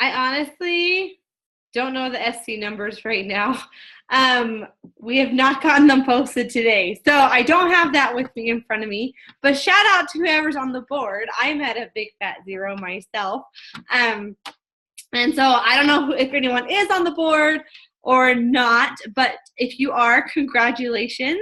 I honestly don't know the SC numbers right now. We have not gotten them posted today. So I don't have that with me in front of me. But shout out to whoever's on the board. I'm at a big fat zero myself. And so I don't know if anyone is on the board or not, but if you are, congratulations,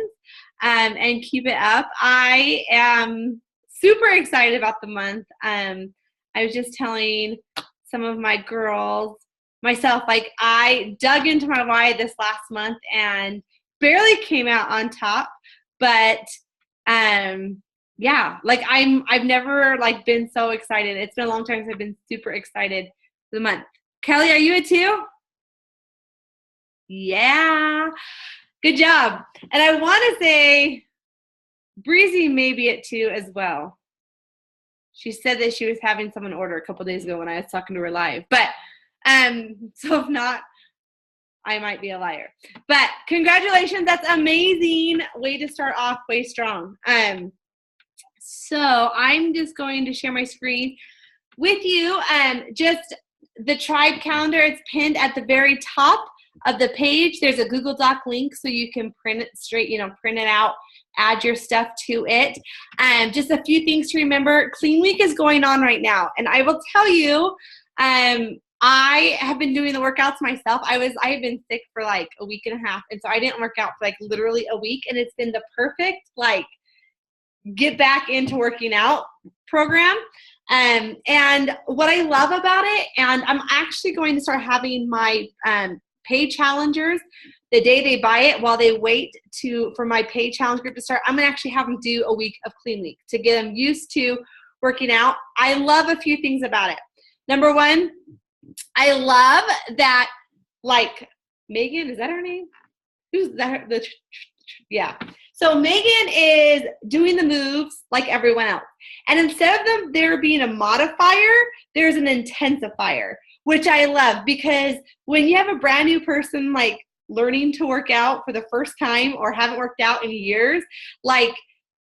and keep it up. I am super excited about the month. I was just telling some of my girls, myself, like I dug into my why this last month and barely came out on top, but yeah, like I've never like been so excited. It's been a long time since I've been super excited for the month. Kelly, are you it too? Yeah. Good job. And I want to say Breezy may be it too as well. She said that she was having someone order a couple days ago when I was talking to her live. But so if not, I might be a liar. But congratulations. That's amazing. Way to start off way strong. So I'm just going to share my screen with you. Just the tribe calendar, it's pinned at the very top of the page. There's a Google Doc link so you can print it straight, print it out, add your stuff to it. Just a few things to remember. Clean Week is going on right now. And I will tell you, I have been doing the workouts myself. I have been sick for like a week and a half. And so I didn't work out for like literally a week. And it's been the perfect, like, get back into working out program. And what I love about it, and I'm actually going to start having my paid challengers the day they buy it while they wait for my paid challenge group to start. I'm going to actually have them do a week of Clean Week to get them used to working out. I love a few things about it. Number one, I love that, like, Megan, is that her name? Who's that? Yeah. So Megan is doing the moves like everyone else. And instead of there being a modifier, there's an intensifier, which I love, because when you have a brand new person like learning to work out for the first time or haven't worked out in years, like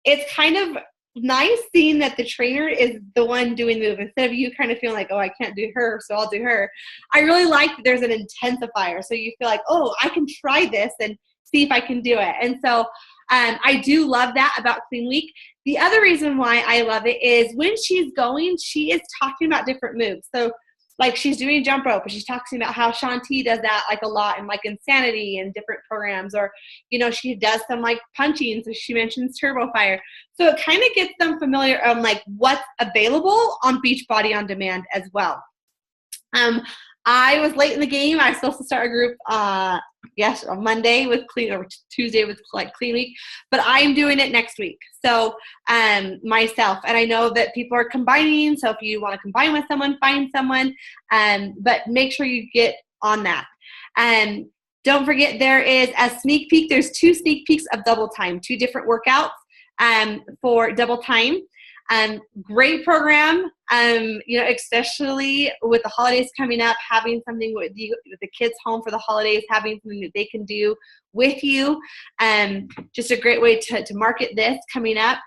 it's kind of nice seeing that the trainer is the one doing the move instead of you kind of feeling like, oh, I can't do her, so I'll do her. I really like that there's an intensifier. So you feel like, oh, I can try this and see if I can do it. And so I do love that about Clean Week. The other reason why I love it is when she's going, she is talking about different moves. So like she's doing jump rope, but she's talking about how Shanti does that like a lot in like Insanity and different programs, or, she does some like punching. So she mentions Turbo Fire. So it kind of gets them familiar on like what's available on Beachbody On Demand as well. I was late in the game. I was supposed to start a group on Monday with or Tuesday with like Clean Week, but I'm doing it next week. So myself, and I know that people are combining. So if you want to combine with someone, find someone, but make sure you get on that. Don't forget, there is a sneak peek. There's 2 sneak peeks of Double Time, 2 different workouts for Double Time. Great program, especially with the holidays coming up, having something with the kids home for the holidays, having something that they can do with you. Just a great way to market this coming up.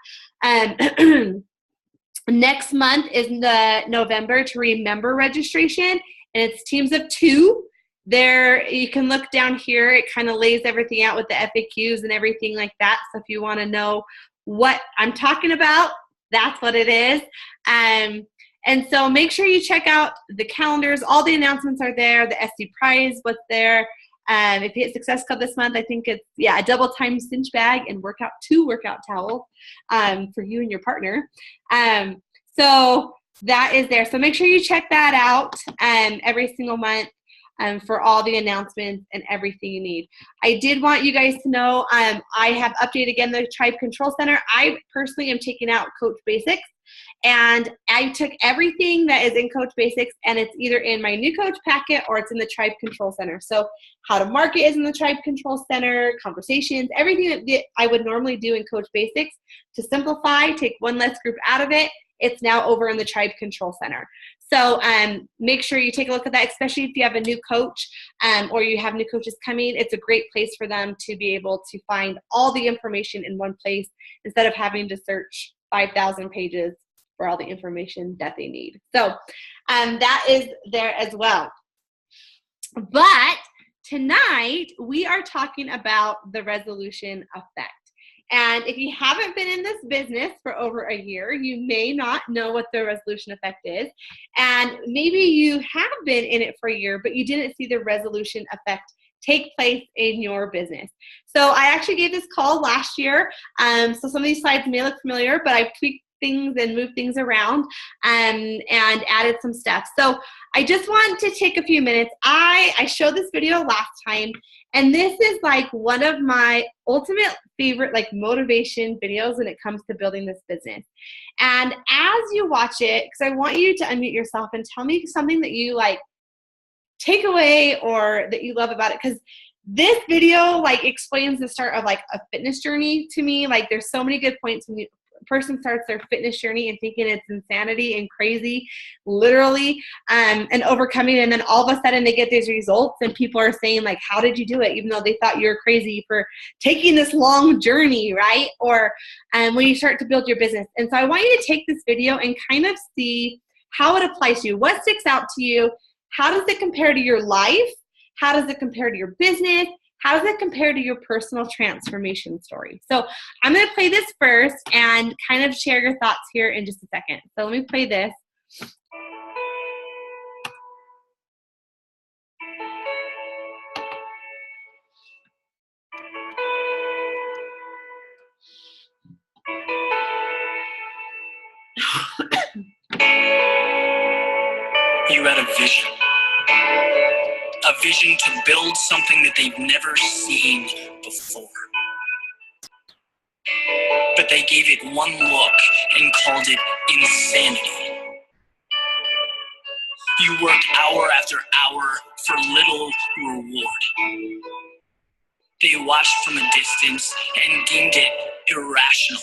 Next month is the November to Remember registration, and it's teams of 2. There, you can look down here. It kind of lays everything out with the FAQs and everything like that. So if you want to know what I'm talking about, that's what it is. And so make sure you check out the calendars. All the announcements are there. The SC Prize, what's there. If you hit Success Club this month, I think it's, a Double Time cinch bag and 2 workout towels for you and your partner. So that is there. So make sure you check that out every single month for all the announcements and everything you need. I did want you guys to know I have updated again the Tribe Control Center. I personally am taking out Coach Basics, and I took everything that is in Coach Basics, and it's either in my new coach packet or it's in the Tribe Control Center. So how to market is in the Tribe Control Center, conversations, everything that I would normally do in Coach Basics. To simplify, take one less group out of it, it's now over in the Tribe Control Center. So make sure you take a look at that, especially if you have a new coach or you have new coaches coming. It's a great place for them to be able to find all the information in one place instead of having to search 5,000 pages for all the information that they need. So that is there as well. But tonight, we are talking about the resolution effect. And if you haven't been in this business for over a year, you may not know what the resolution effect is. And maybe you have been in it for a year, but you didn't see the resolution effect take place in your business. So I actually gave this call last year. So some of these slides may look familiar, but I tweaked things and moved things around and added some stuff. So I just want to take a few minutes. I showed this video last time, and this is like one of my ultimate favorite like motivation videos when it comes to building this business. And as you watch it, because I want you to unmute yourself and tell me something that you like take away or that you love about it, because this video like explains the start of like a fitness journey to me. Like there's so many good points when a person starts their fitness journey and thinking it's insanity and crazy, literally, and overcoming, and then all of a sudden they get these results and people are saying like, how did you do it? Even though they thought you were crazy for taking this long journey, right? Or when you start to build your business. And so I want you to take this video and kind of see how it applies to you. What sticks out to you? How does it compare to your life? How does it compare to your business? How does it compare to your personal transformation story? So I'm going to play this first and kind of share your thoughts here in just a second. So let me play this. You had a vision to build something that they've never seen before. But they gave it one look and called it insanity. You worked hour after hour for little reward. They watched from a distance and deemed it irrational.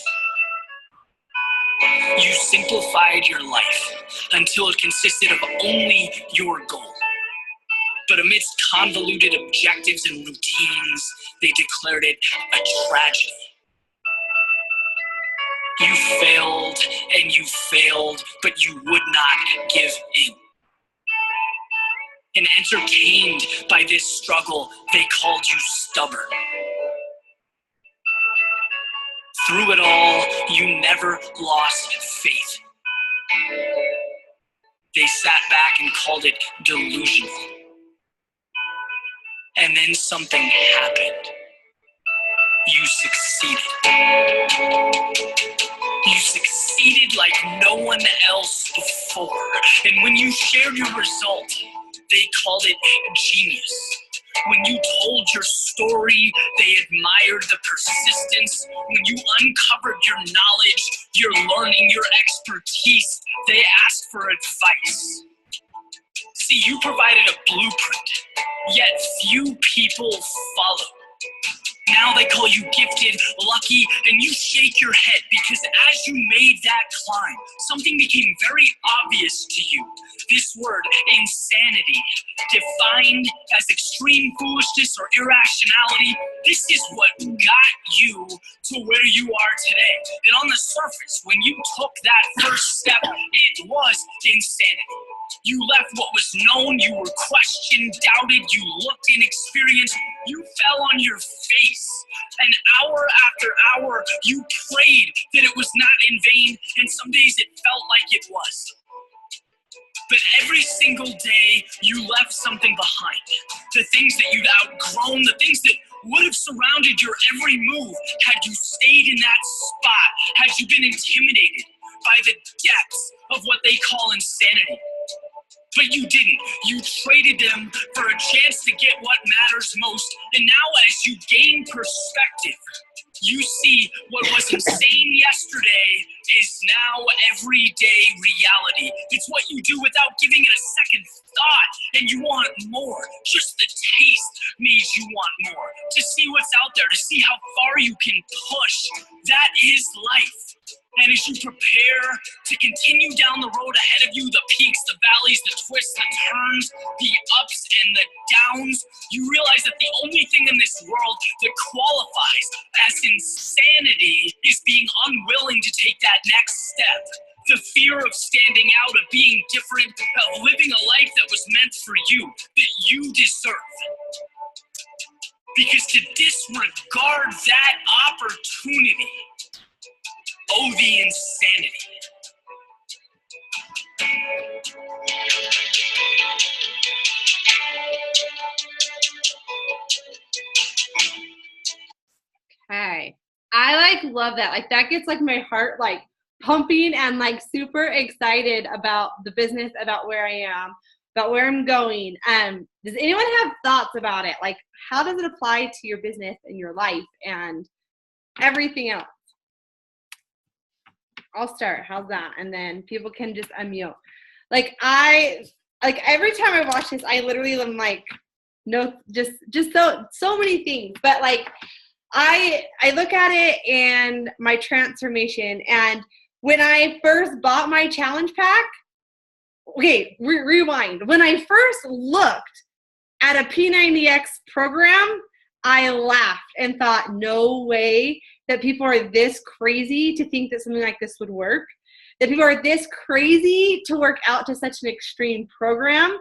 You simplified your life until it consisted of only your goal. But amidst convoluted objectives and routines, they declared it a tragedy. You failed and you failed, but you would not give in. And entertained by this struggle, they called you stubborn. Through it all, you never lost faith. They sat back and called it delusional. And then something happened. You succeeded. You succeeded like no one else before. And when you shared your result, they called it genius. When you told your story, they admired the persistence. When you uncovered your knowledge, your learning, your expertise, they asked for advice. See, you provided a blueprint, yet few people followed. Now they call you gifted, lucky, and you shake your head because as you made that climb, something became very obvious to you. This word, insanity, defined as extreme foolishness or irrationality, this is what got you to where you are today. And on the surface, when you took that first step, it was insanity. You left what was known, you were questioned, doubted, you looked inexperienced, you fell on your face. And hour after hour, you prayed that it was not in vain, and some days it felt like it was. But every single day, you left something behind. The things that you'd outgrown, the things that would have surrounded your every move had you stayed in that spot, had you been intimidated by the depths of what they call insanity. But you didn't. You traded them for a chance to get what matters most. And now as you gain perspective, you see what was insane yesterday is now everyday reality. It's what you do without giving it a second thought, and you want more. Just the taste made you want more. To see what's out there, to see how far you can push. That is life. And as you prepare to continue down the road ahead of you, the peaks, the valleys, the twists, the turns, the ups and the downs, you realize that the only thing in this world that qualifies as insanity is being unwilling to take that next step. The fear of standing out, of being different, of living a life that was meant for you, that you deserve. Because to disregard that opportunity, oh, the insanity. Okay. I love that. Like that gets like my heart like pumping and like super excited about the business, about where I am, about where I'm going. Does anyone have thoughts about it? Like how does it apply to your business and your life and everything else? I'll start. How's that? And then people can just unmute. Like every time I watch this, I literally am like, no, just so many things. But like I look at it and my transformation. And when I first bought my challenge pack, okay, rewind. When I first looked at a P90X program, I laughed and thought, no way that people are this crazy to think that something like this would work, that people are this crazy to work out to such an extreme program.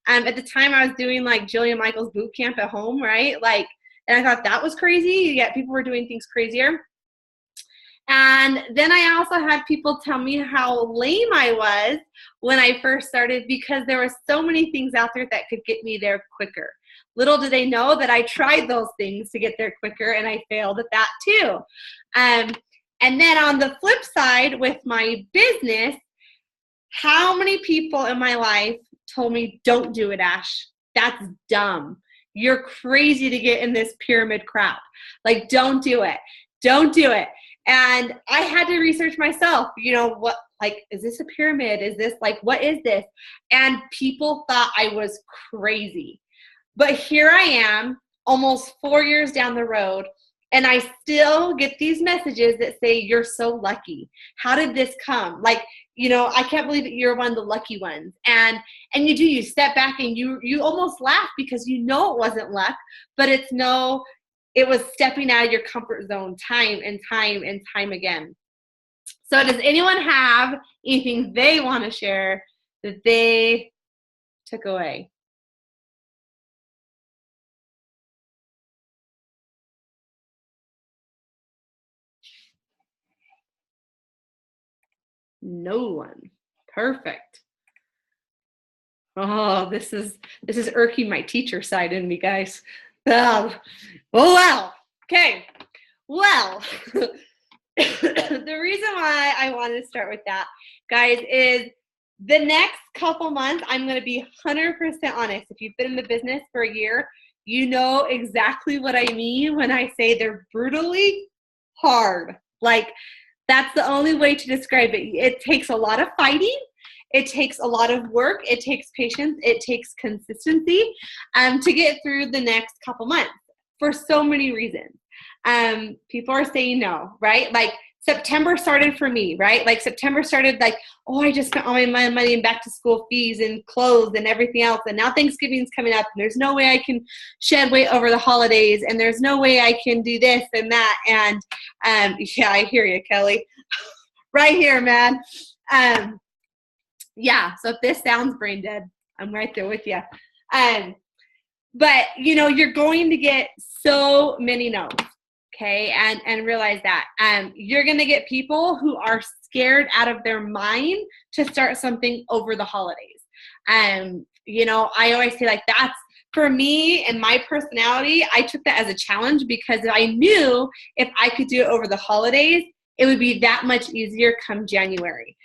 At the time I was doing like Jillian Michaels boot camp at home, right? Like, and I thought that was crazy, yet people were doing things crazier. And then I also had people tell me how lame I was when I first started because there were so many things out there that could get me there quicker. Little did they know that I tried those things to get there quicker and I failed at that too. And then on the flip side with my business, how many people in my life told me, don't do it, Ash. That's dumb. You're crazy to get in this pyramid crap. Like, don't do it. Don't do it. And I had to research myself, you know, what, like, is this a pyramid? Is this like, what is this? And people thought I was crazy. But here I am, almost 4 years down the road, and I still get these messages that say, you're so lucky. How did this come? Like, you know, I can't believe that you're one of the lucky ones. And you step back and you almost laugh because you know it wasn't luck, but it was stepping out of your comfort zone time and time and time again. So does anyone have anything they want to share that they took away? No one. Perfect. Oh, this is irking my teacher side in me, guys. Oh well. Okay. Well, the reason why I wanted to start with that, guys, is the next couple months, I'm going to be 100% honest. If you've been in the business for a year, you know exactly what I mean when I say they're brutally hard. Like, that's the only way to describe it. It takes a lot of fighting. It takes a lot of work. It takes patience. It takes consistency to get through the next couple months for so many reasons. People are saying no, right? Like September started for me, right? Like September started like, oh, I just spent all my money in back to school fees and clothes and everything else. And now Thanksgiving's coming up and there's no way I can shed weight over the holidays. And there's no way I can do this and that. And yeah, I hear you, Kelly. Right here, man. Yeah, so if this sounds brain dead, I'm right there with you. But, you know, you're going to get so many no's, okay? And realize that. You're going to get people who are scared out of their mind to start something over the holidays. You know, I always say like that's, for me and my personality, I took that as a challenge because I knew if I could do it over the holidays, it would be that much easier come January.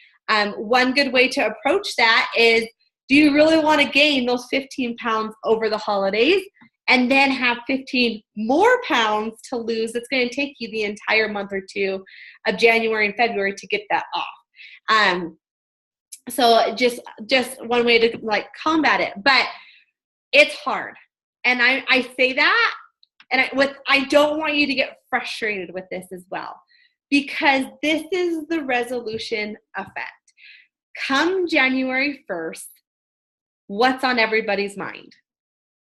One good way to approach that is, do you really want to gain those 15 pounds over the holidays and then have 15 more pounds to lose? That's going to take you the entire month or two of January and February to get that off. So just one way to like combat it, but it's hard. And I say that, and I don't want you to get frustrated with this as well, because this is the resolution effect. Come January 1st, what's on everybody's mind?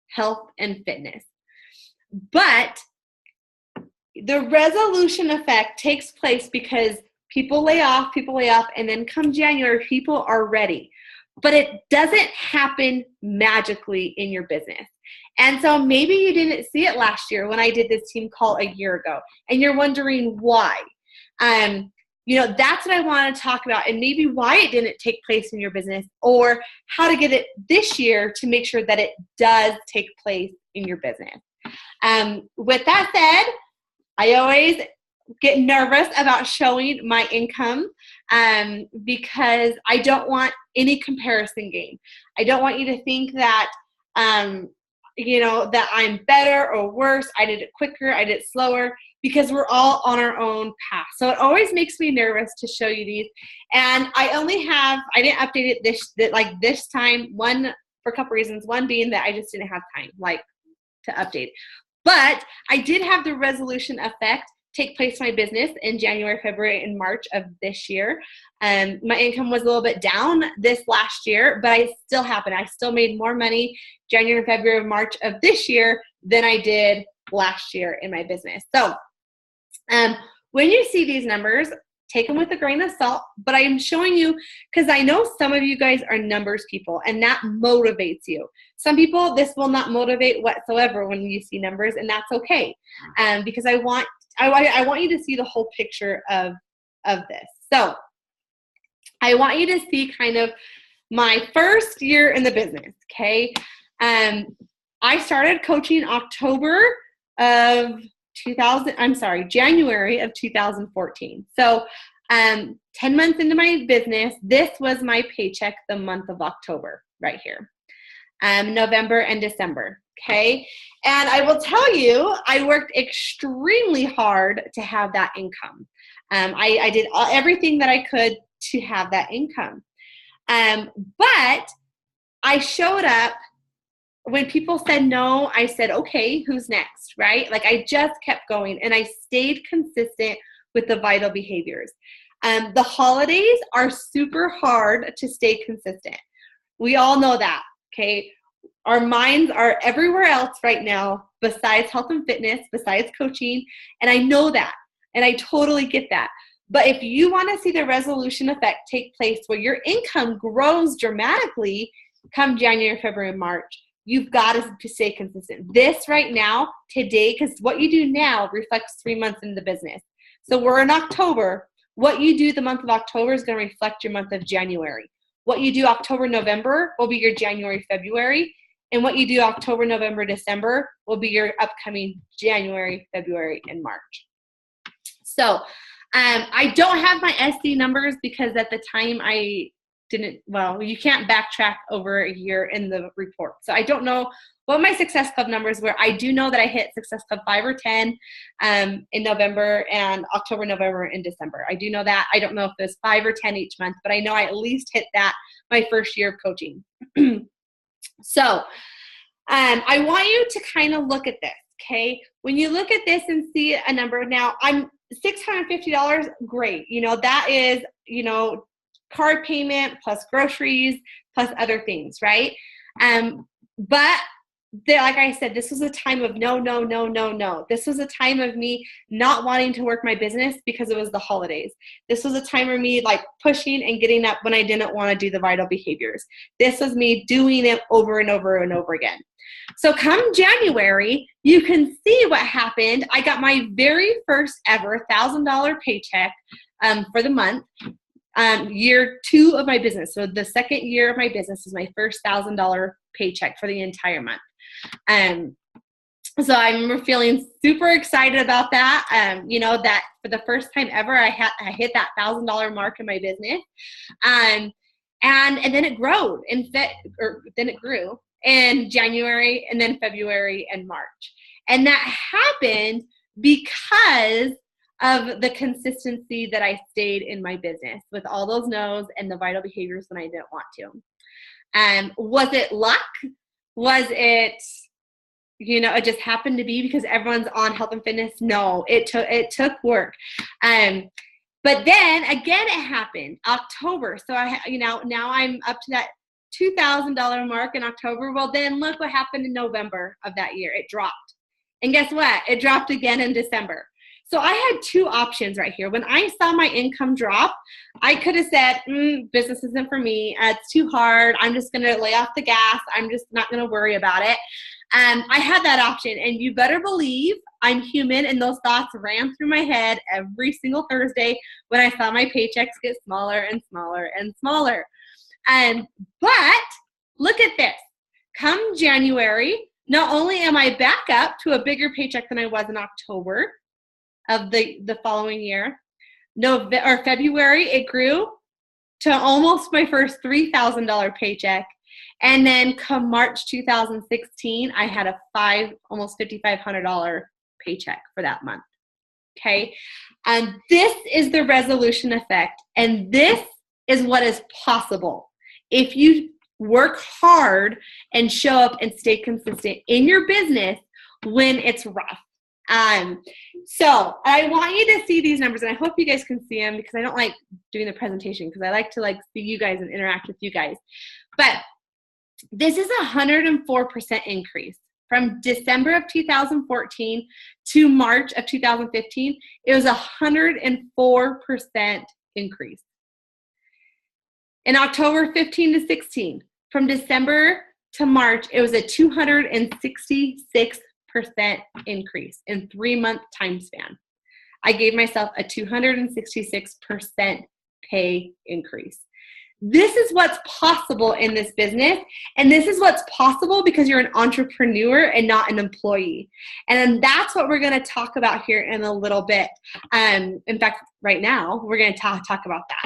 Health and fitness. But the resolution effect takes place because people lay off, and then come January, people are ready. But it doesn't happen magically in your business. And so maybe you didn't see it last year when I did this team call a year ago, and you're wondering why. That's what I want to talk about, and maybe why it didn't take place in your business, or how to get it this year to make sure that it does take place in your business. With that said, I always get nervous about showing my income because I don't want any comparison game. I don't want you to think that, that I'm better or worse. I did it quicker, I did it slower, because we're all on our own path. So it always makes me nervous to show you these. And I didn't update it this time, one, for a couple reasons. One being that I just didn't have time, to update. But I did have the resolution effect take place in my business in January, February, and March of this year. My income was a little bit down this last year, but I still happened. I still made more money January, February, March of this year than I did last year in my business. So when you see these numbers, take them with a grain of salt, but I am showing you because I know some of you guys are numbers people, and that motivates you. Some people, this will not motivate whatsoever when you see numbers, and that's okay, because I want you to see the whole picture of this. So I want you to see kind of my first year in the business, okay? I started coaching January of 2014. So 10 months into my business, this was my paycheck the month of October right here. November and December, okay? And I will tell you, I worked extremely hard to have that income. I did everything that I could to have that income. But I showed up. When people said no, I said, okay, who's next, right? I just kept going, and I stayed consistent with the vital behaviors. The holidays are super hard to stay consistent. We all know that, okay? Our minds are everywhere else right now besides health and fitness, besides coaching, and I know that, and I totally get that. But if you want to see the resolution effect take place where your income grows dramatically come January, February, and March, you've got to stay consistent. This right now, today, because what you do now reflects 3 months into the business. So we're in October. What you do the month of October is going to reflect your month of January. What you do October, November will be your January, February. And what you do October, November, December will be your upcoming January, February, and March. So I don't have my SD numbers because at the time you can't backtrack over a year in the report. So I don't know what my Success Club numbers were. I do know that I hit Success Club 5 or 10 in November and October, November, and December. I do know that. I don't know if it was 5 or 10 each month, but I know I at least hit that my first year of coaching. So I want you to kind of look at this, okay? When you look at this and see a number, now I'm $650, great. That is, card payment plus groceries plus other things, right? But like I said, this was a time of no. This was a time of me not wanting to work my business because it was the holidays. This was a time of me pushing and getting up when I didn't want to do the vital behaviors. This was me doing it over and over and over again. So come January, you can see what happened. I got my very first ever $1,000 paycheck for the month. Year 2 of my business. So the second year of my business is my first $1,000 paycheck for the entire month. So I remember feeling super excited about that. That for the first time ever, I hit that $1,000 mark in my business. And then it grew then it grew in January and then February and March. And that happened because of the consistency that I stayed in my business with all those no's and the vital behaviors when I didn't want to. Was it luck? Was it, it just happened to be because everyone's on health and fitness? No, it took work. But then again, it happened October. So now I'm up to that $2,000 mark in October. Well, then look what happened in November of that year. It dropped. And guess what? It dropped again in December. So I had two options right here. When I saw my income drop, I could have said, business isn't for me. It's too hard. I'm just going to lay off the gas. I'm just not going to worry about it. I had that option, and you better believe I'm human, and those thoughts ran through my head every single Thursday when I saw my paychecks get smaller and smaller and smaller. But look at this. Come January, not only am I back up to a bigger paycheck than I was in October of the following year, February, it grew to almost my first $3,000 paycheck. And then come March 2016, I had almost $5,500 paycheck for that month. Okay. And this is the resolution effect. And this is what is possible if you work hard and show up and stay consistent in your business when it's rough. So I want you to see these numbers, and I hope you guys can see them because I don't like doing the presentation because I like to see you guys and interact with you guys. But this is 104% increase from December of 2014 to March of 2015. It was 104% increase. In October 15 to 16, from December to March, it was a 266% increase in 3-month time span. I gave myself a 266% pay increase. This is what's possible in this business, and this is what's possible because you're an entrepreneur and not an employee. And that's what we're going to talk about here in a little bit. In fact, right now, we're going to talk about that.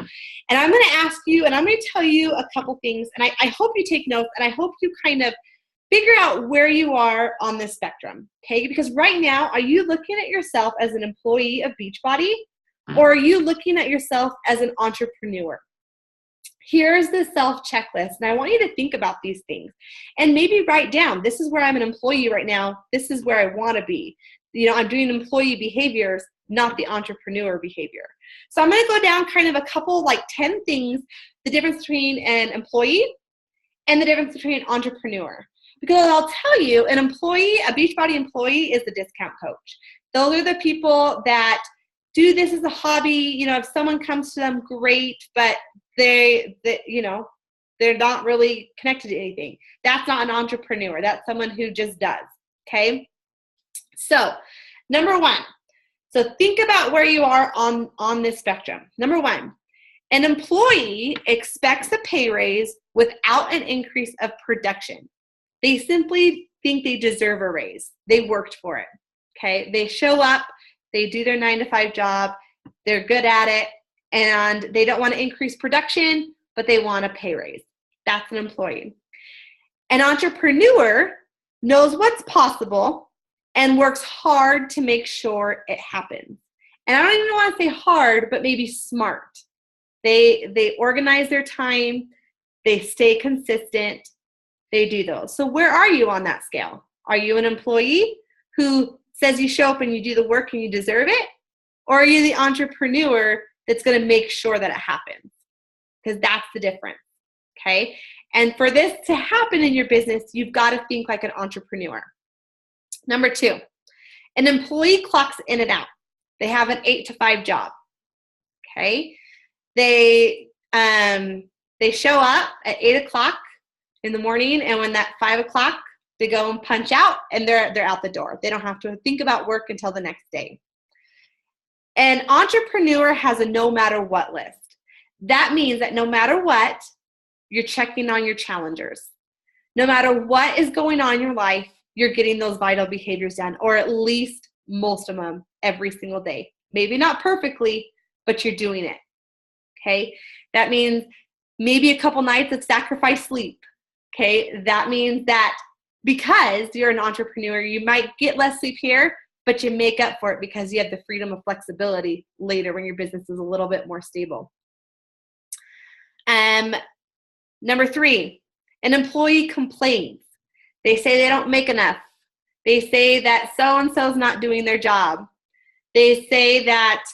And I'm going to ask you, and I'm going to tell you a couple things, and I hope you take notes, and I hope you kind of figure out where you are on this spectrum, okay? Because right now, are you looking at yourself as an employee of Beachbody, or are you looking at yourself as an entrepreneur? Here's the self checklist, and I want you to think about these things and maybe write down, this is where I'm an employee right now. This is where I want to be. I'm doing employee behaviors, not the entrepreneur behavior. So I'm going to go down kind of a couple, 10 things, the difference between an employee and the difference between an entrepreneur. Because I'll tell you, a Beachbody employee is the discount coach. Those are the people that do this as a hobby. If someone comes to them, great, but they're not really connected to anything. That's not an entrepreneur. That's someone who just does. Okay. So number one, so think about where you are on this spectrum. Number one, an employee expects a pay raise without an increase of production. They simply think they deserve a raise. They worked for it. Okay. They show up, they do their 9-to-5 job. They're good at it. And they don't want to increase production, but they want a pay raise. That's an employee. An entrepreneur knows what's possible and works hard to make sure it happens. And I don't even want to say hard, but maybe smart. They organize their time. They stay consistent. They do those. So where are you on that scale? Are you an employee who says you show up and you do the work and you deserve it? Or are you the entrepreneur that's going to make sure that it happens? Because that's the difference, okay? And for this to happen in your business, you've got to think like an entrepreneur. Number two, an employee clocks in and out. They have an 8-to-5 job, okay? They show up at 8 o'clock in the morning, and when that 5 o'clock, they go and punch out, and they're out the door. They don't have to think about work until the next day. An entrepreneur has a no matter what list. That means that no matter what, you're checking on your challengers. No matter what is going on in your life, you're getting those vital behaviors done, or at least most of them every single day. Maybe not perfectly, but you're doing it. Okay? That means maybe a couple nights of sacrificed sleep. Okay? That means that because you're an entrepreneur, you might get less sleep here, but you make up for it because you have the freedom of flexibility later when your business is a little bit more stable. Number three, an employee complains. They say they don't make enough. They say that so-and-so is not doing their job. They say that,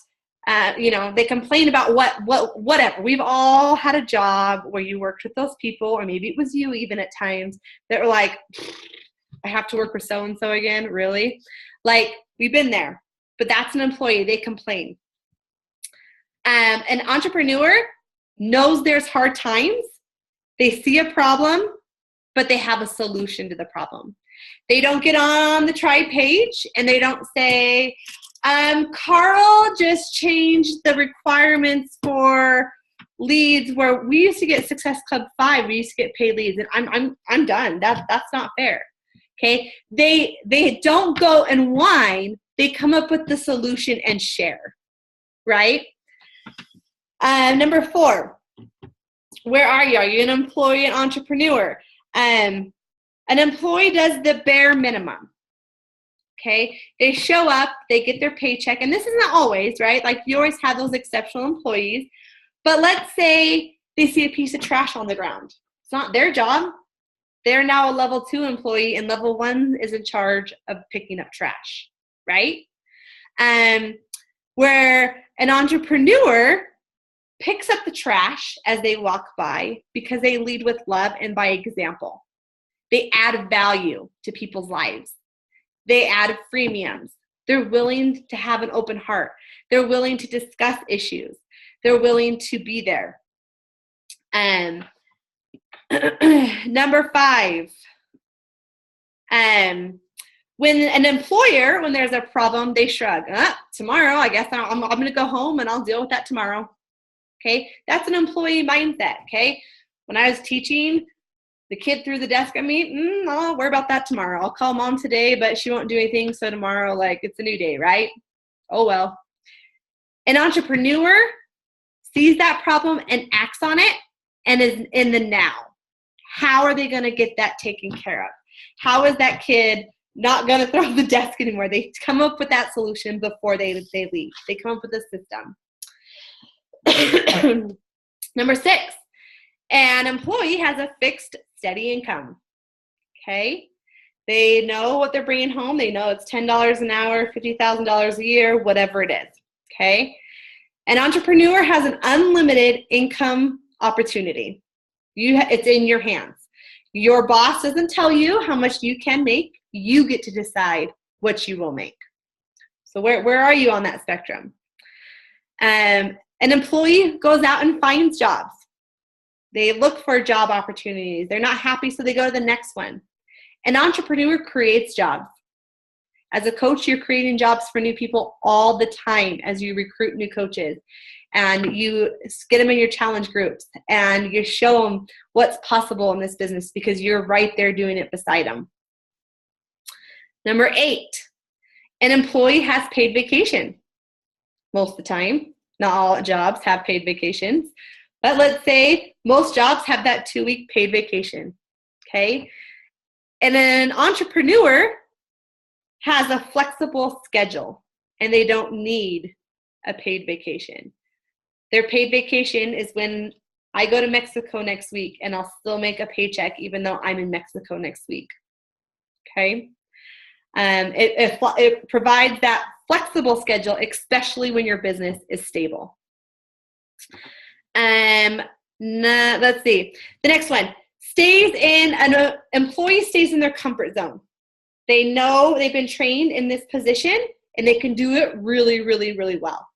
they complain about whatever. We've all had a job where you worked with those people, or maybe it was you even at times, that were like, I have to work with so-and-so again, really? We've been there. but that's an employee. They complain. An entrepreneur knows there's hard times. They see a problem, but they have a solution to the problem. They don't get on the Tribe page and they don't say, Carl just changed the requirements for leads where we used to get Success Club 5, we used to get paid leads, and I'm done. That's not fair. Okay? They don't go and whine. They come up with the solution and share. Right? Number 4. Where are you? Are you an employee, an entrepreneur? An employee does the bare minimum. Okay, they show up, they get their paycheck, and this is not always, right? Like you always have those exceptional employees, but let's say they see a piece of trash on the ground. It's not their job. They're now a level 2 employee, and level 1 is in charge of picking up trash, right? Where an entrepreneur picks up the trash as they walk by because they lead with love and by example. They add value to people's lives. They add freemiums. They're willing to have an open heart. They're willing to discuss issues. They're willing to be there. Number 5, when an employer, when there's a problem, they shrug. Tomorrow, I guess I'm going to go home and I'll deal with that tomorrow. Okay, that's an employee mindset. Okay, when I was teaching, the kid threw the desk at me. I'll worry about that tomorrow. I'll call mom today, but she won't do anything. So tomorrow, like, it's a new day, right? Oh, well. An entrepreneur sees that problem and acts on it and is in the now. How are they going to get that taken care of? How is that kid not going to throw the desk anymore? They come up with that solution before they leave. They come up with a system. Number 6, an employee has a fixed, steady income. Okay? They know what they're bringing home. They know it's $10 an hour, $50,000 a year, whatever it is. Okay? An entrepreneur has an unlimited income opportunity. It's in your hands. Your boss doesn't tell you how much you can make. You get to decide what you will make. So where are you on that spectrum? An employee goes out and finds jobs. They look for job opportunities. They're not happy, so they go to the next one. An entrepreneur creates jobs. As a coach, you're creating jobs for new people all the time as you recruit new coaches. And you get them in your challenge groups and you show them what's possible in this business because you're right there doing it beside them. Number 8, an employee has paid vacation. Most of the time. Not all jobs have paid vacations. But let's say most jobs have that 2-week paid vacation. Okay? And an entrepreneur has a flexible schedule and they don't need a paid vacation. Their paid vacation is when I go to Mexico next week and I'll still make a paycheck even though I'm in Mexico next week. Okay? It provides that flexible schedule, especially when your business is stable. Let's see. The next one. An employee stays in their comfort zone. They know they've been trained in this position and they can do it really, really, really well.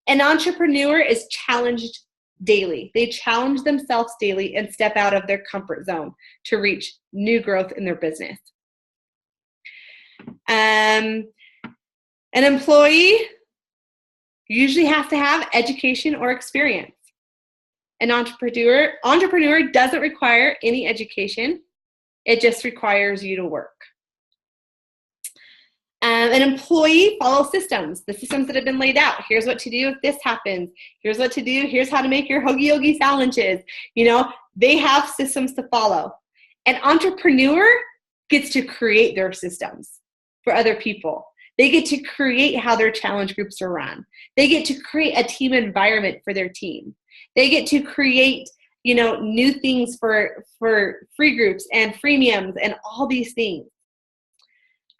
An entrepreneur is challenged daily. They challenge themselves daily and step out of their comfort zone to reach new growth in their business. An employee usually has to have education or experience. An entrepreneur doesn't require any education. It just requires you to work. An employee follows systems, the systems that have been laid out. Here's what to do if this happens. Here's what to do. Here's how to make your Hoagie Yogi sandwiches. They have systems to follow. An entrepreneur gets to create their systems for other people. They get to create how their challenge groups are run. They get to create a team environment for their team. They get to create, new things for free groups and freemiums and all these things.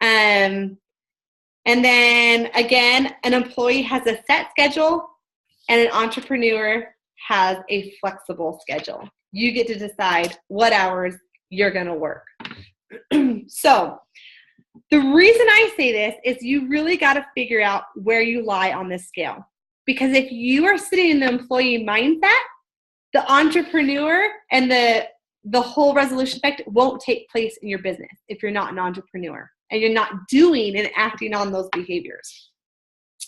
And then again, an employee has a set schedule and an entrepreneur has a flexible schedule. You get to decide what hours you're going to work. So The reason I say this is you really got to figure out where you lie on this scale. Because if you are sitting in the employee mindset, the entrepreneur and the whole resolution effect won't take place in your business if you're not an entrepreneur and you're not doing and acting on those behaviors.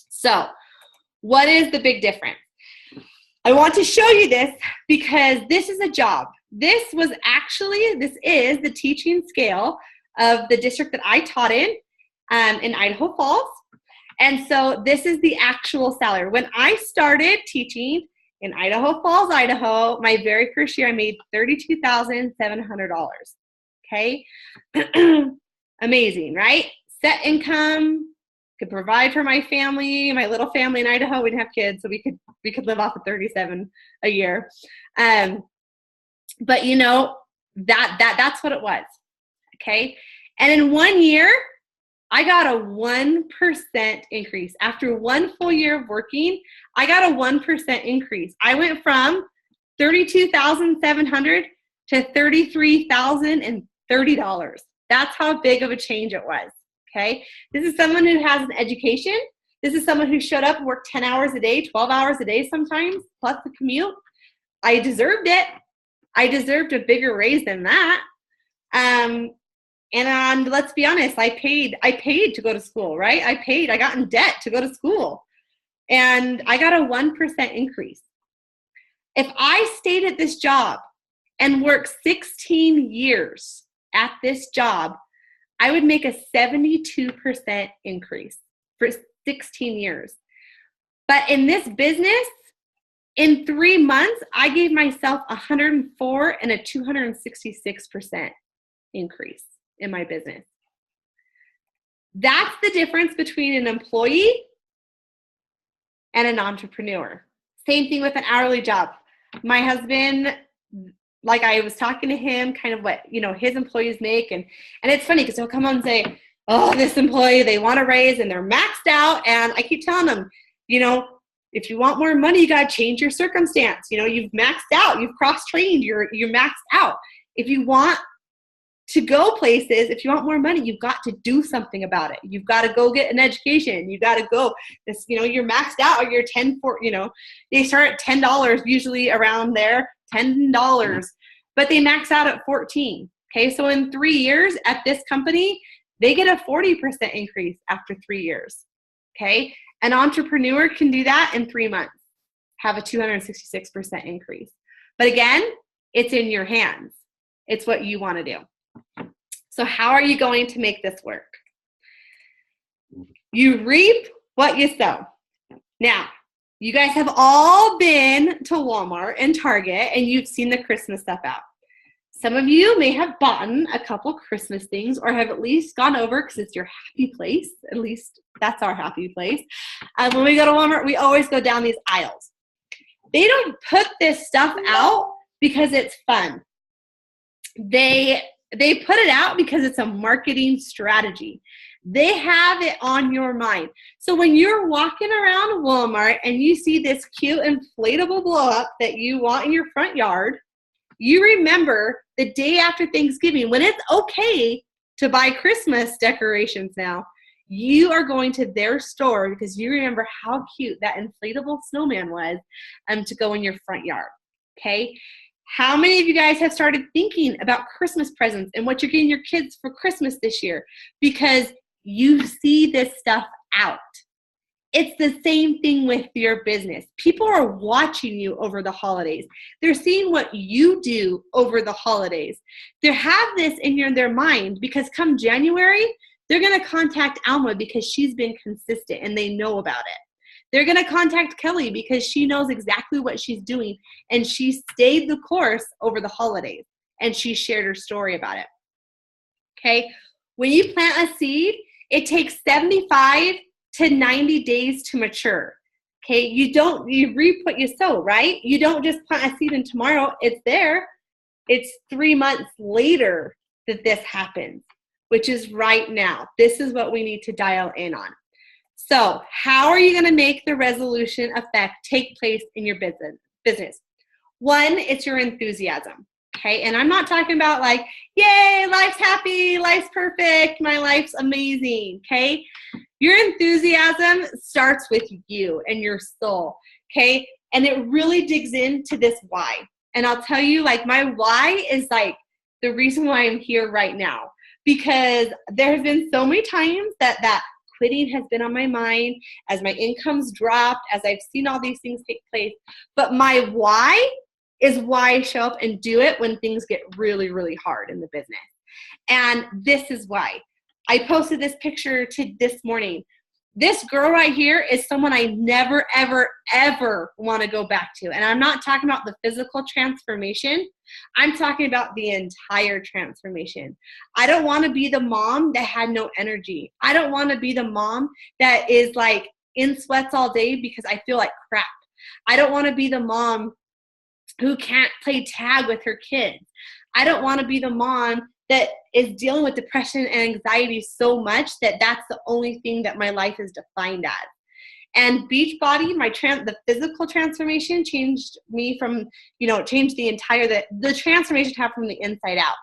So, what is the big difference? I want to show you this because this is a job. This is the teaching scale of the district that I taught in Idaho Falls. And so this is the actual salary. When I started teaching in Idaho Falls, Idaho, my very first year, I made $32,700. Okay. Amazing, right? Set income, could provide for my family, my little family in Idaho. We didn't have kids, so we could live off of $37 a year. But you know, that's what it was. Okay. And in 1 year, I got a 1% increase. After 1 full year of working, I got a 1% increase. I went from $32,700 to $33,030. That's how big of a change it was. Okay. This is someone who has an education. This is someone who showed up and worked 10 hours a day, 12 hours a day sometimes, plus the commute. I deserved it. I deserved a bigger raise than that. And let's be honest, I paid to go to school, right? I got in debt to go to school. And I got a 1% increase. If I stayed at this job and worked 16 years at this job, I would make a 72% increase for 16 years. But in this business, in 3 months, I gave myself 104 and a 266% increase in my business. That's the difference between an employee and an entrepreneur. Same thing with an hourly job. My husband, like I was talking to him, kind of what, his employees make. And it's funny because he'll come on and say, oh, this employee, they want a raise and they're maxed out. And I keep telling them, if you want more money, you got to change your circumstance. You've maxed out, you've cross-trained, you're maxed out. If you want to go places, if you want more money, you've got to do something about it. You've got to go get an education. You got to go this, you're maxed out, or you're they start at $10, usually around there, $10, but they max out at 14. Okay. So in 3 years at this company, they get a 40% increase after 3 years. Okay. An entrepreneur can do that in 3 months, have a 266% increase. But again, it's in your hands. It's what you want to do. So how are you going to make this work? You reap what you sow. Now, you guys have all been to Walmart and Target and you've seen the Christmas stuff out. Some of you may have bought a couple Christmas things or have at least gone over because it's your happy place. At least that's our happy place. When we go to Walmart, we always go down these aisles. They don't put this stuff out because it's fun. They put it out because it's a marketing strategy. They have it on your mind. So when you're walking around Walmart and you see this cute inflatable blow up that you want in your front yard, you remember the day after Thanksgiving when it's okay to buy Christmas decorations now. You are going to their store because you remember how cute that inflatable snowman was to go in your front yard. Okay? How many of you guys have started thinking about Christmas presents and what you're getting your kids for Christmas this year? Because you see this stuff out. It's the same thing with your business. People are watching you over the holidays. They're seeing what you do over the holidays. They have this in their mind because come January, they're going to contact Alma because she's been consistent and they know about it. They're going to contact Kelly because she knows exactly what she's doing and she stayed the course over the holidays and she shared her story about it. Okay? When you plant a seed, it takes 75 to 90 days to mature. Okay? You reap what you sow, right? You don't just plant a seed and tomorrow it's there. It's 3 months later that this happens, which is right now. This is what we need to dial in on. So how are you going to make the resolution effect take place in your business? One, it's your enthusiasm. Okay. And I'm not talking about like, yay, life's happy, life's perfect, my life's amazing. Okay. Your enthusiasm starts with you and your soul. Okay. And it really digs into this why. And I'll tell you, like, my why is like the reason why I'm here right now, because there have been so many times that quitting has been on my mind as my income's dropped, as I've seen all these things take place. But my why is why I show up and do it when things get really, really hard in the business. And this is why. I posted this picture to this morning. This girl right here is someone I never, ever, ever want to go back to. And I'm not talking about the physical transformation. I'm talking about the entire transformation. I don't want to be the mom that had no energy. I don't want to be the mom that is like in sweats all day because I feel like crap. I don't want to be the mom who can't play tag with her kids. I don't want to be the mom that is dealing with depression and anxiety so much that that's the only thing that my life is defined as. And Beachbody, the physical transformation changed me from, changed the entire, the transformation happened from the inside out.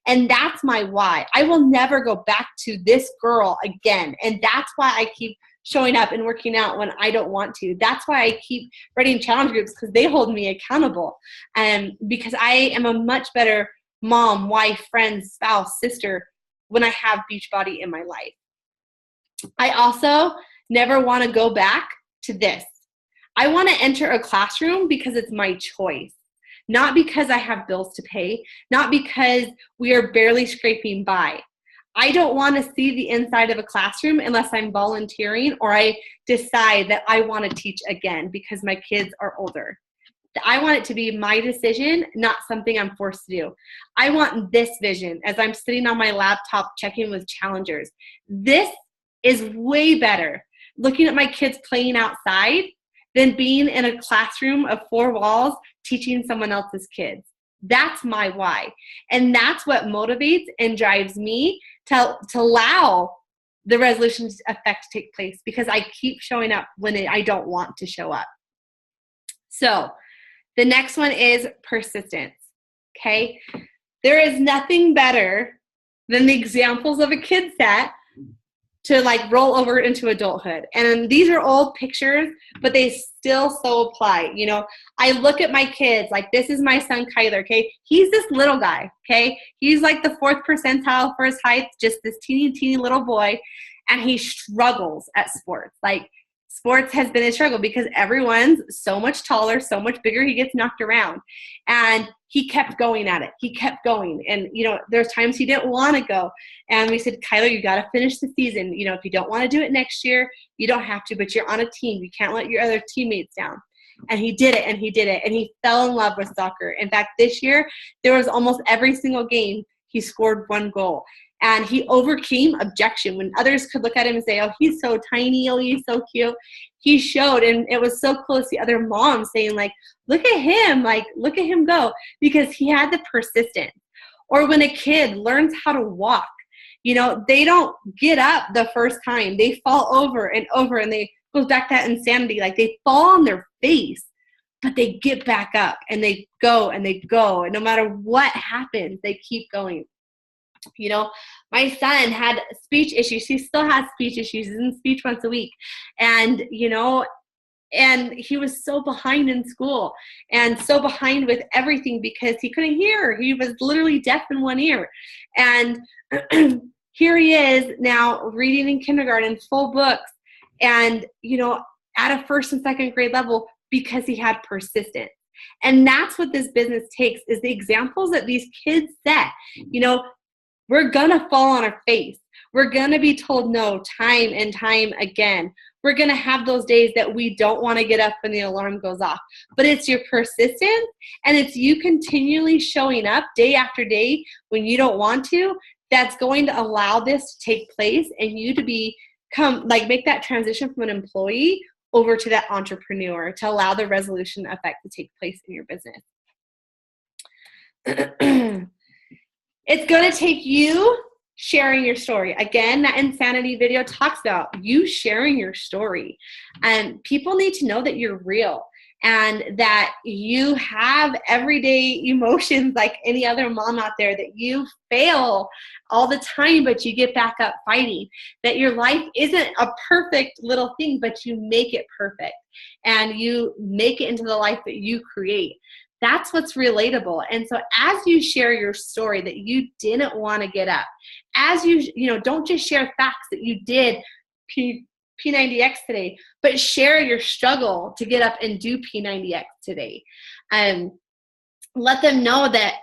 And that's my why. I will never go back to this girl again. And that's why I keep showing up and working out when I don't want to. That's why I keep running challenge groups, because they hold me accountable. Because I am a much better mom, wife, friend, spouse, sister when I have Beachbody in my life. I also never want to go back to this. I want to enter a classroom because it's my choice, not because I have bills to pay, not because we are barely scraping by. I don't want to see the inside of a classroom unless I'm volunteering or I decide that I want to teach again because my kids are older. I want it to be my decision, not something I'm forced to do. I want this vision as I'm sitting on my laptop checking with challengers. This is way better looking at my kids playing outside than being in a classroom of 4 walls teaching someone else's kids. That's my why. And that's what motivates and drives me to allow the resolution effect to take place, because I keep showing up when I don't want to show up. So the next one is persistence. Okay. There is nothing better than the examples of a kid set to like roll over into adulthood. And these are old pictures, but they still so apply. I look at my kids, like this is my son, Kyler. Okay. He's this little guy. Okay. He's like the 4th percentile for his height, just this teeny little boy. And he struggles at sports. Like, sports has been a struggle because everyone's so much taller, so much bigger, he gets knocked around. And he kept going at it. He kept going. And, there's times he didn't want to go. And we said, Kyler, you got to finish the season. If you don't want to do it next year, you don't have to, but you're on a team. You can't let your other teammates down. And he did it, and he did it. And he fell in love with soccer. In fact, this year, there was almost every single game he scored 1 goal. And he overcame objection when others could look at him and say, oh, he's so tiny. Oh, he's so cute. He showed, and it was so cool to see other moms saying, like, look at him, like, look at him go, because he had the persistence. Or when a kid learns how to walk, they don't get up the first time. They fall over and over, and they goes back to that insanity. Like, they fall on their face, but they get back up, and they go, and they go. And no matter what happens, they keep going. My son had speech issues. He still has speech issues. He's in speech once a week. And, and he was so behind in school and so behind with everything because he couldn't hear. He was literally deaf in 1 ear. And here he is now reading in kindergarten, full books, and, at a 1st and 2nd grade level because he had persistence. And that's what this business takes, is the examples that these kids set. We're going to fall on our face. We're going to be told no time and time again. We're going to have those days that we don't want to get up when the alarm goes off. But it's your persistence, and it's you continually showing up day after day when you don't want to, that's going to allow this to take place and you to make that transition from an employee over to that entrepreneur, to allow the resolution effect to take place in your business. It's going to take you sharing your story. Again, that insanity video talks about you sharing your story. And people need to know that you're real. and that you have everyday emotions like any other mom out there, that you fail all the time, but you get back up fighting, that your life isn't a perfect little thing, but you make it perfect and you make it into the life that you create. That's what's relatable. And so as you share your story that you didn't want to get up, as don't just share facts that you did P90X today, but share your struggle to get up and do P90X today. Let them know that,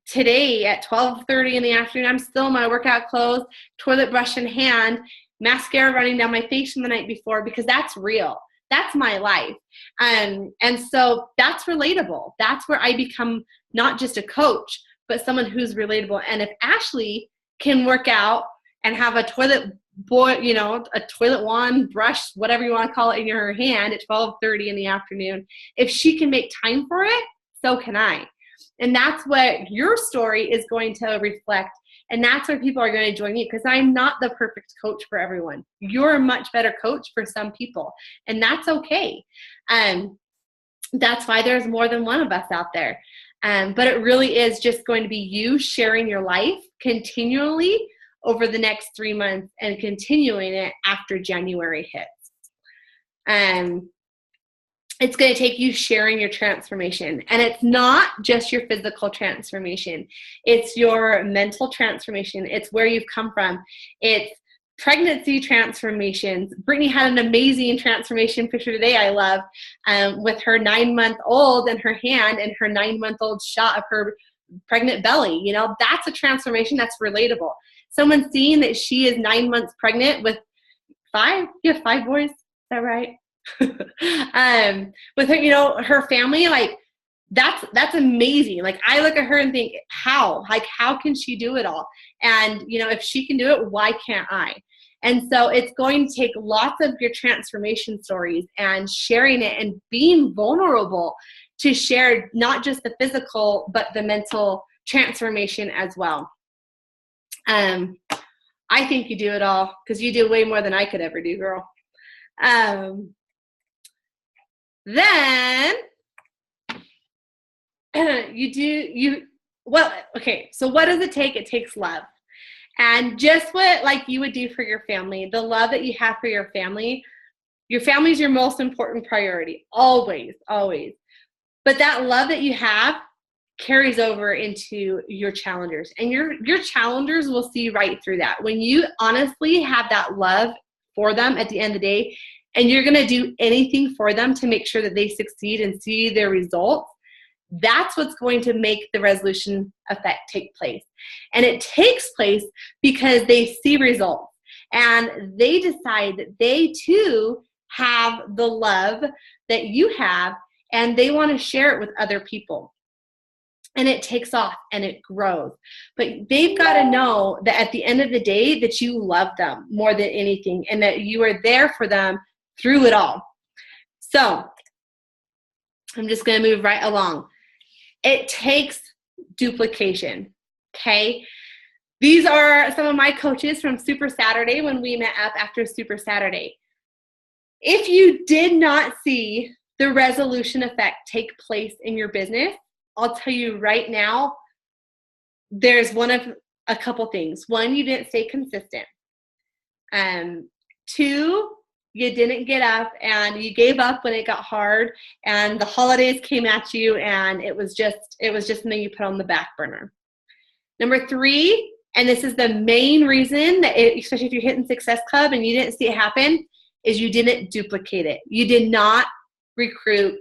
today at 12:30 in the afternoon, I'm still in my workout clothes, toilet brush in hand, mascara running down my face from the night before, because that's real. That's my life. And so that's relatable. That's where I become not just a coach, but someone who's relatable. And if Ashley can work out and have a toilet a toilet wand, brush, whatever you want to call it, in her hand at 12:30 in the afternoon, if she can make time for it, so can I. And that's what your story is going to reflect. And that's where people are going to join me, because I'm not the perfect coach for everyone. You're a much better coach for some people, and that's okay. That's why there's more than one of us out there. But it really is just going to be you sharing your life continually over the next 3 months and continuing it after January hits. It's going to take you sharing your transformation. And it's not just your physical transformation. It's your mental transformation. It's where you've come from. It's pregnancy transformations. Brittany had an amazing transformation picture today I love, with her 9-month-old in her hand and her 9-month-old shot of her pregnant belly. That's a transformation that's relatable. Someone seeing that she is 9 months pregnant with 5. You have 5 boys? Is that right? With her, her family, like that's amazing. Like I look at her and think, how can she do it all? And if she can do it, why can't I? And so it's going to take lots of your transformation stories and sharing it and being vulnerable to share not just the physical, but the mental transformation as well. I think you do it all, because you do way more than I could ever do, girl. Then so what does it take? It takes love. And just what like you would do for your family, the love that you have for your family is your most important priority, always, always. But that love that you have carries over into your challengers, and your challengers will see right through that. When you honestly have that love for them at the end of the day, and you're going to do anything for them to make sure that they succeed and see their results, that's what's going to make the resolution effect take place. And it takes place because they see results and they decide that they too have the love that you have, and they want to share it with other people. And it takes off and it grows. But they've got to know that at the end of the day that you love them more than anything, and that you are there for them through it all. So I'm just going to move right along. It takes duplication, okay? These are some of my coaches from Super Saturday when we met up after Super Saturday. If you did not see the resolution effect take place in your business, I'll tell you right now, there's one of a couple things. One, you didn't stay consistent. 2, you didn't get up and you gave up when it got hard and the holidays came at you, and it was just something you put on the back burner. Number 3, and this is the main reason that especially if you're hitting Success Club and you didn't see it happen, is you didn't duplicate it. You did not recruit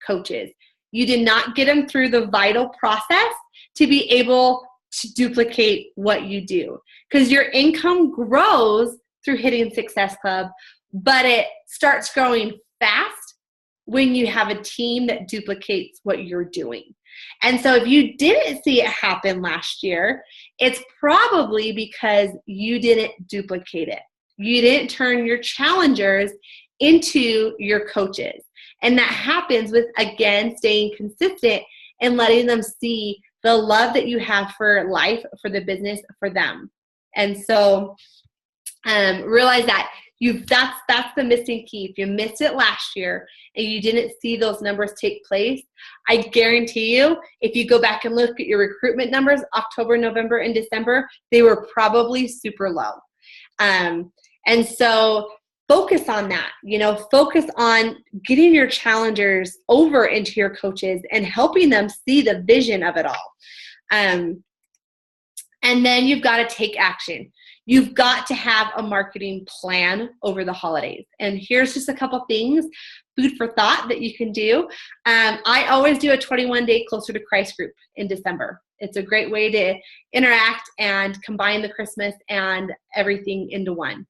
coaches. You did not get them through the vital process to be able to duplicate what you do. Because your income grows through hitting Success Club, but it starts growing fast when you have a team that duplicates what you're doing. And so if you didn't see it happen last year, it's probably because you didn't duplicate it. You didn't turn your challengers into your coaches. And that happens with, again, staying consistent and letting them see the love that you have for life, for the business, for them. And so realize that That's the missing key. If you missed it last year and you didn't see those numbers take place, I guarantee you, if you go back and look at your recruitment numbers, October, November, and December, they were probably super low. And so focus on that, focus on getting your challengers over into your coaches and helping them see the vision of it all. And then you've got to take action. You've got to have a marketing plan over the holidays. And here's just a couple things, food for thought that you can do. I always do a 21-day Closer to Christ group in December. It's a great way to interact and combine the Christmas and everything into one.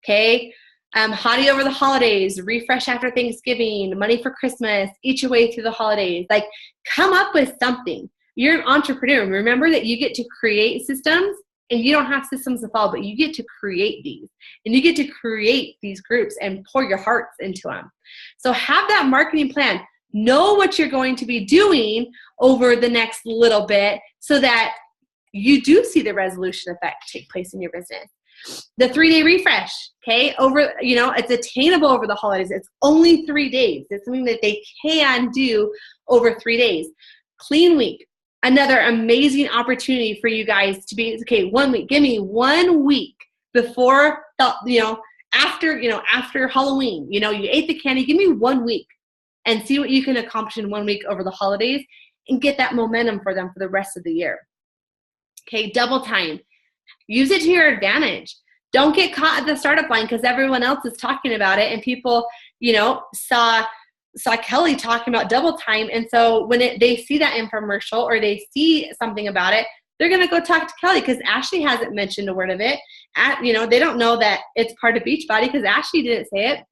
Okay. Hottie over the holidays, refresh after Thanksgiving, money for Christmas, eat your way through the holidays. Like, come up with something. You're an entrepreneur. Remember that you get to create systems, and you don't have systems to follow, but you get to create these. And you get to create these groups and pour your hearts into them. So have that marketing plan. Know what you're going to be doing over the next little bit so that you do see the resolution effect take place in your business. The 3-day refresh, okay, it's attainable over the holidays. It's only 3 days. It's something that they can do over 3 days. Clean week, another amazing opportunity for you guys to be, okay, 1 week. Give me 1 week before, after Halloween. You ate the candy. Give me 1 week and see what you can accomplish in 1 week over the holidays and get that momentum for them for the rest of the year. Okay, double time. Use it to your advantage. Don't get caught at the startup line because everyone else is talking about it, and people, saw Kelly talking about double time, and so when they see that infomercial or they see something about it, they're going to go talk to Kelly because Ashley hasn't mentioned a word of it. They don't know that it's part of Beachbody because Ashley didn't say it.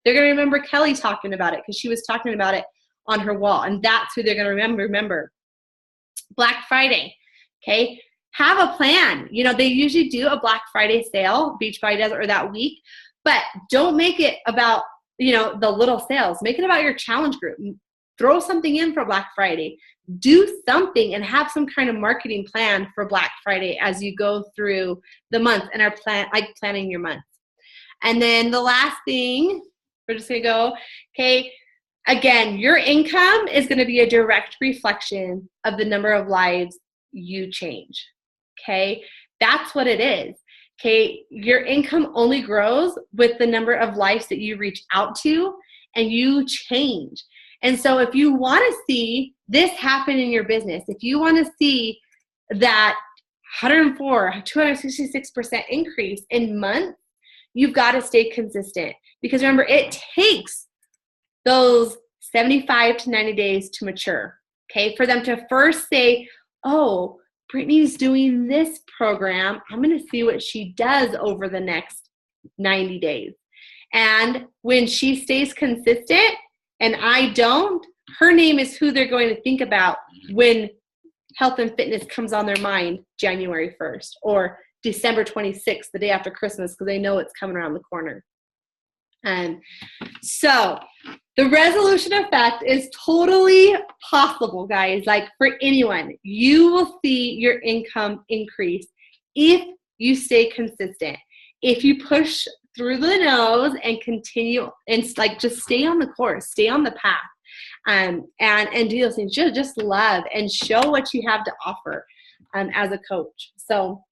They're going to remember Kelly talking about it because she was talking about it on her wall, and that's who they're going to remember. Black Friday, okay? Have a plan. They usually do a Black Friday sale, Beachbody does, or that week, but don't make it about, the little sales. Make it about your challenge group. Throw something in for Black Friday. Do something and have some kind of marketing plan for Black Friday as you go through the month and are planning your month. And then the last thing, we're just going to go, okay, again, your income is going to be a direct reflection of the number of lives you change. Okay, that's what it is. Okay, your income only grows with the number of lives that you reach out to and you change. And so if you want to see this happen in your business, if you want to see that 266% increase in months, you've got to stay consistent. Because remember, it takes those 75 to 90 days to mature. Okay, for them to first say, oh, Brittany's doing this program. I'm going to see what she does over the next 90 days. And when she stays consistent and I don't, her name is who they're going to think about when health and fitness comes on their mind January 1st or December 26th, the day after Christmas, because they know it's coming around the corner. So the resolution effect is totally possible, guys. Like for anyone, you will see your income increase if you stay consistent. If you push through the nose and continue and just stay on the course, stay on the path, and do those things. Just love and show what you have to offer as a coach. So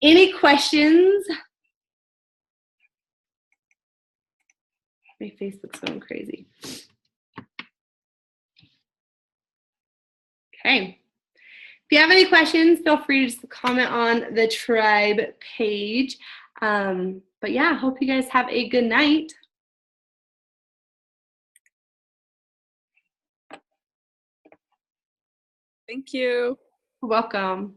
any questions? My Facebook's going crazy. Okay. If you have any questions, feel free to just comment on the tribe page. But yeah, hope you guys have a good night. Thank you. You're welcome.